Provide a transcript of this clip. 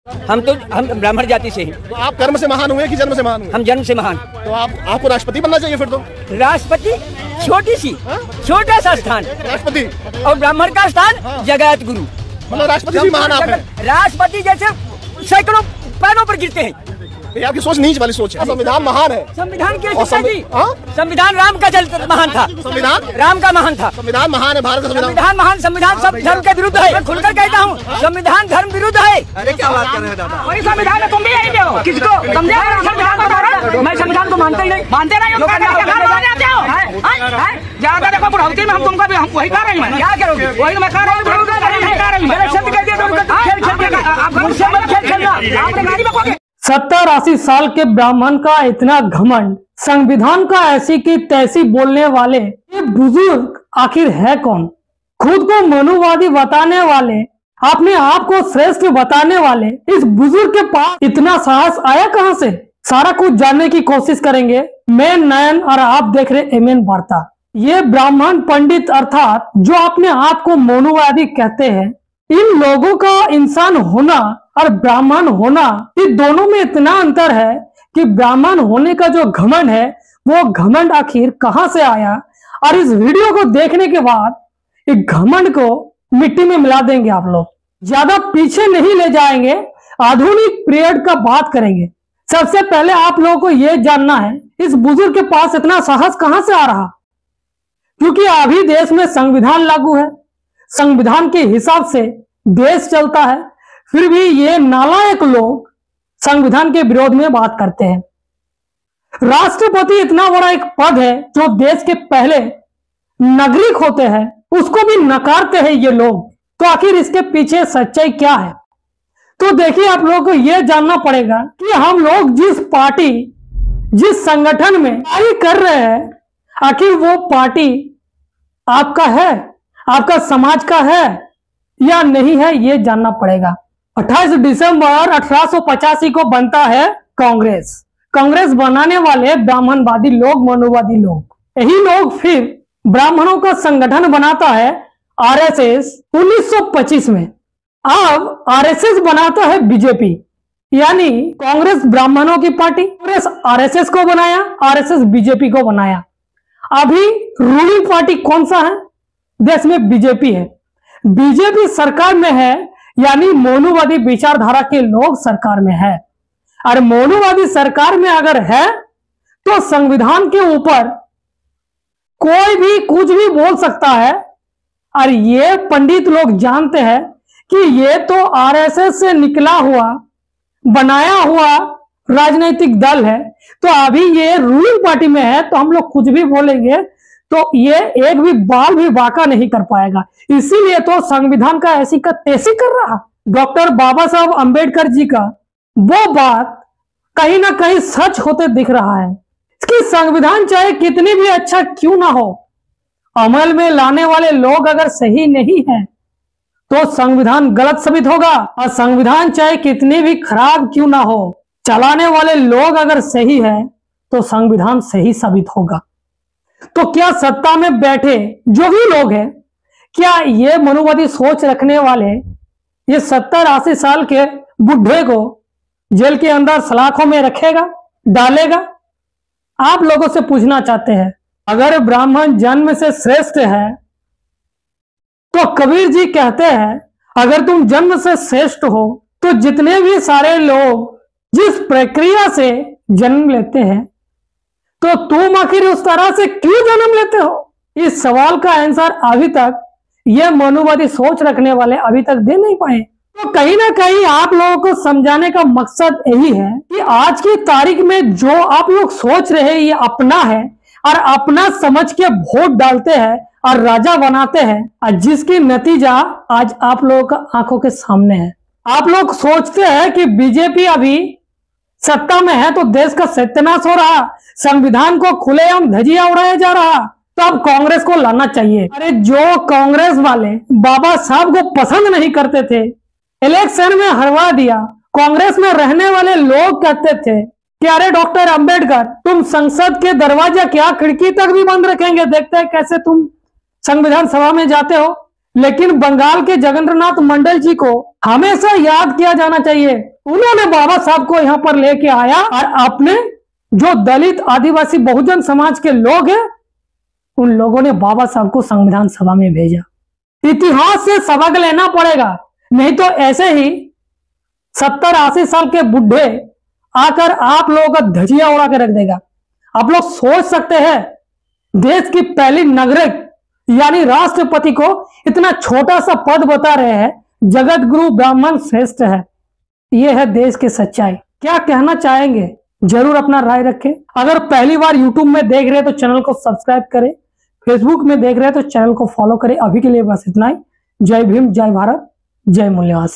हम ब्राह्मण जाति से हैं। तो आप कर्म से महान हुए कि जन्म से महान हुए? हम जन्म से महान। तो आपको राष्ट्रपति बनना चाहिए फिर तो। राष्ट्रपति छोटी सी छोटा सा स्थान, राष्ट्रपति और ब्राह्मण का स्थान जगत गुरु। मतलब राष्ट्रपति भी महान आप हैं। राष्ट्रपति जैसे सैकड़ों पैरों पर गिरते हैं। ये आपकी सोच नीच वाली सोच है। संविधान महान है। संविधान क्या संविधान राम का महान था। संविधान राम का महान था। संविधान महान है। भारत का संविधान महान। संविधान सब धर्म के विरुद्ध है। मैं खुलकर कहता हूँ, संविधान धर्म विरुद्ध है। अरे क्या बात कर रहे हैं दादा? वही संविधान है, तुम भी यही दो किसको समझे? मैं संविधान को मानते ही नहीं। मानते नहीं ज्यादा देखो बुढ़ावती में हम तुमको भी हम वही कह रहे हैं। क्या करोगे? वही मैं कह रहा हूँ। 70-80 साल के ब्राह्मण का इतना घमंड, संविधान का ऐसी की तैसी बोलने वाले ये बुजुर्ग आखिर है कौन? खुद को मनुवादी बताने वाले, अपने आप को श्रेष्ठ बताने वाले इस बुजुर्ग के पास इतना साहस आया कहां से? सारा कुछ जानने की कोशिश करेंगे। मैं नयन और आप देख रहे एमएन वार्ता। ये ब्राह्मण पंडित अर्थात जो अपने आप को मनुवादी कहते हैं, इन लोगों का इंसान होना और ब्राह्मण होना, ये दोनों में इतना अंतर है कि ब्राह्मण होने का जो घमंड है वो घमंड आखिर कहां से आया। और इस वीडियो को देखने के बाद एक घमंड को मिट्टी में मिला देंगे। आप लोग ज्यादा पीछे नहीं ले जाएंगे, आधुनिक पीरियड का बात करेंगे। सबसे पहले आप लोगों को यह जानना है इस बुजुर्ग के पास इतना साहस कहां से आ रहा, क्योंकि अभी देश में संविधान लागू है, संविधान के हिसाब से देश चलता है, फिर भी ये नालायक लोग संविधान के विरोध में बात करते हैं। राष्ट्रपति इतना बड़ा एक पद है जो देश के पहले नागरिक होते हैं, उसको भी नकारते हैं ये लोग। तो आखिर इसके पीछे सच्चाई क्या है? तो देखिए, आप लोगों को यह जानना पड़ेगा कि हम लोग जिस पार्टी, जिस संगठन में कार्य कर रहे हैं, आखिर वो पार्टी आपका है, आपका समाज का है या नहीं है, ये जानना पड़ेगा। 28 दिसंबर 1885 को बनता है कांग्रेस। कांग्रेस बनाने वाले ब्राह्मणवादी लोग, मनुवादी लोग, यही लोग फिर ब्राह्मणों का संगठन बनाता है आरएसएस 1925 में। अब आरएसएस बनाता है बीजेपी, यानी कांग्रेस ब्राह्मणों की पार्टी। कांग्रेस आरएसएस को बनाया, आरएसएस बीजेपी को बनाया। अभी रूलिंग पार्टी कौन सा है देश में? बीजेपी है। बीजेपी सरकार में है, यानी मनुवादी विचारधारा के लोग सरकार में है। और मनुवादी सरकार में अगर है तो संविधान के ऊपर कोई भी कुछ भी बोल सकता है। और ये पंडित लोग जानते हैं कि ये तो आरएसएस से निकला हुआ, बनाया हुआ राजनीतिक दल है, तो अभी ये रूलिंग पार्टी में है, तो हम लोग कुछ भी बोलेंगे तो ये एक भी बाल भी बाका नहीं कर पाएगा। इसीलिए तो संविधान का ऐसी का तैसी कर रहा। डॉक्टर बाबा साहब अंबेडकर जी का वो बात कहीं ना कहीं सच होते दिख रहा है कि संविधान चाहे कितनी भी अच्छा क्यों ना हो, अमल में लाने वाले लोग अगर सही नहीं है तो संविधान गलत साबित होगा। और संविधान चाहे कितनी भी खराब क्यों ना हो, चलाने वाले लोग अगर सही है तो संविधान सही साबित होगा। तो क्या सत्ता में बैठे जो भी लोग हैं, क्या ये मनुवादी सोच रखने वाले ये 70-80 साल के बुढ़े को जेल के अंदर सलाखों में रखेगा, डालेगा? आप लोगों से पूछना चाहते हैं, अगर ब्राह्मण जन्म से श्रेष्ठ है तो कबीर जी कहते हैं अगर तुम जन्म से श्रेष्ठ हो तो जितने भी सारे लोग जिस प्रक्रिया से जन्म लेते हैं तो तुम आखिर उस तरह से क्यों जन्म लेते हो? इस सवाल का आंसर अभी तक ये मनुवादी सोच रखने वाले अभी तक दे नहीं पाए। तो कहीं ना कहीं आप लोगों को समझाने का मकसद यही है कि आज की तारीख में जो आप लोग सोच रहे हैं ये अपना है, और अपना समझ के वोट डालते हैं और राजा बनाते हैं, और जिसकी नतीजा आज आप लोगों का आंखों के सामने है। आप लोग सोचते हैं कि बीजेपी अभी सत्ता में है तो देश का सत्यानाश हो रहा, संविधान को खुलेआम धजिया उड़ाया जा रहा, तो अब कांग्रेस को लाना चाहिए। अरे जो कांग्रेस वाले बाबा साहब को पसंद नहीं करते थे, इलेक्शन में हरवा दिया। कांग्रेस में रहने वाले लोग कहते थे कि अरे डॉक्टर अंबेडकर, तुम संसद के दरवाजा क्या खिड़की तक भी बंद रखेंगे, देखते हैं कैसे तुम संविधान सभा में जाते हो। लेकिन बंगाल के जगन्नाथ मंडल जी को हमेशा याद किया जाना चाहिए। उन्होंने बाबा साहब को यहाँ पर लेके आया और अपने जो दलित आदिवासी बहुजन समाज के लोग हैं उन लोगों ने बाबा साहब को संविधान सभा में भेजा। इतिहास से सबक लेना पड़ेगा, नहीं तो ऐसे ही 70-80 साल के बुढ़े आकर आप लोगों का धजिया उड़ा के रख देगा। आप लोग सोच सकते हैं देश की पहली नागरिक यानी राष्ट्रपति को इतना छोटा सा पद बता रहे हैं, जगत गुरु ब्राह्मण श्रेष्ठ है। यह है देश की सच्चाई। क्या कहना चाहेंगे जरूर अपना राय रखें। अगर पहली बार यूट्यूब में देख रहे हैं तो चैनल को सब्सक्राइब करें, फेसबुक में देख रहे हैं तो चैनल को फॉलो करें। अभी के लिए बस इतना ही। जय भीम, जय भारत, जय मूल्यवासी।